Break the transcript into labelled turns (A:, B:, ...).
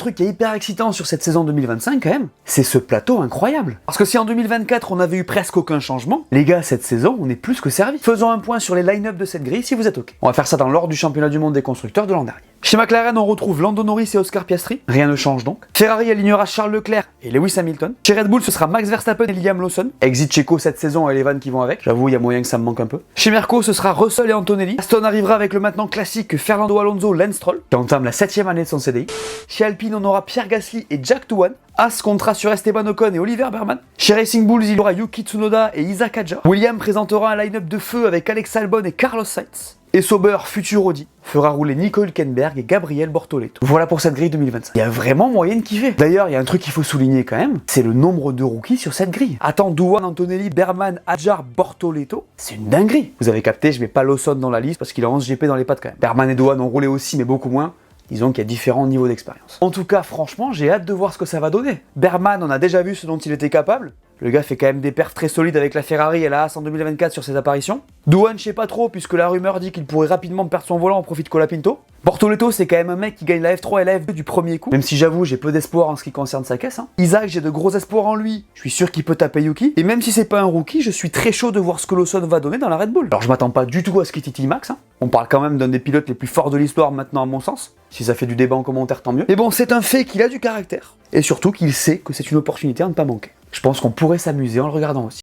A: truc qui est hyper excitant sur cette saison 2025 quand même, c'est ce plateau incroyable. Parce que si en 2024 on avait eu presque aucun changement, les gars, cette saison, on est plus que servi. Faisons un point sur les line-up de cette grille si vous êtes ok. On va faire ça dans l'ordre du championnat du monde des constructeurs de l'an dernier. Chez McLaren, on retrouve Lando Norris et Oscar Piastri, rien ne change donc. Ferrari alignera Charles Leclerc et Lewis Hamilton. Chez Red Bull, ce sera Max Verstappen et Liam Lawson. Exit Checo cette saison et les vannes qui vont avec. J'avoue, il y a moyen que ça me manque un peu. Chez Merco, ce sera Russell et Antonelli. Aston arrivera avec le maintenant classique Fernando Alonso, Lance Stroll, qui entame la 7ème année de son CDI. Chez Alpine, on aura Pierre Gasly et Jack Doohan. As comptera sur Esteban Ocon et Oliver Berman. Chez Racing Bulls, il y aura Yuki Tsunoda et Isaac Hadjar. Williams présentera un line-up de feu avec Alex Albon et Carlos Sainz. Et Sauber, futur Audi, fera rouler Nico Hülkenberg et Gabriel Bortoleto. Voilà pour cette grille 2025. Il y a vraiment moyen de kiffer. D'ailleurs, il y a un truc qu'il faut souligner quand même, c'est le nombre de rookies sur cette grille. Attends, Doohan, Antonelli, Berman, Hadjar, Bortoleto, c'est une dinguerie. Vous avez capté, je mets pas Lawson dans la liste parce qu'il a 11 GP dans les pattes quand même. Berman et Doohan ont roulé aussi, mais beaucoup moins. Disons qu'il y a différents niveaux d'expérience. En tout cas, franchement, j'ai hâte de voir ce que ça va donner. Berman, on a déjà vu ce dont il était capable. Le gars fait quand même des perfs très solides avec la Ferrari et la Haas en 2024 sur ses apparitions. Doohan, je sais pas trop, puisque la rumeur dit qu'il pourrait rapidement perdre son volant au profit de Colapinto. Bortoleto, c'est quand même un mec qui gagne la F3 et la F2 du premier coup, même si j'avoue, j'ai peu d'espoir en ce qui concerne sa caisse. Isaac, j'ai de gros espoirs en lui, je suis sûr qu'il peut taper Yuki, et même si c'est pas un rookie, je suis très chaud de voir ce que Lawson va donner dans la Red Bull. Alors je m'attends pas du tout à ce qu'il titille Max, on parle quand même d'un des pilotes les plus forts de l'histoire maintenant à mon sens. Si ça fait du débat en commentaire, tant mieux. Mais bon, c'est un fait qu'il a du caractère, et surtout qu'il sait que c'est une opportunité à ne pas manquer. Je pense qu'on pourrait s'amuser en le regardant aussi.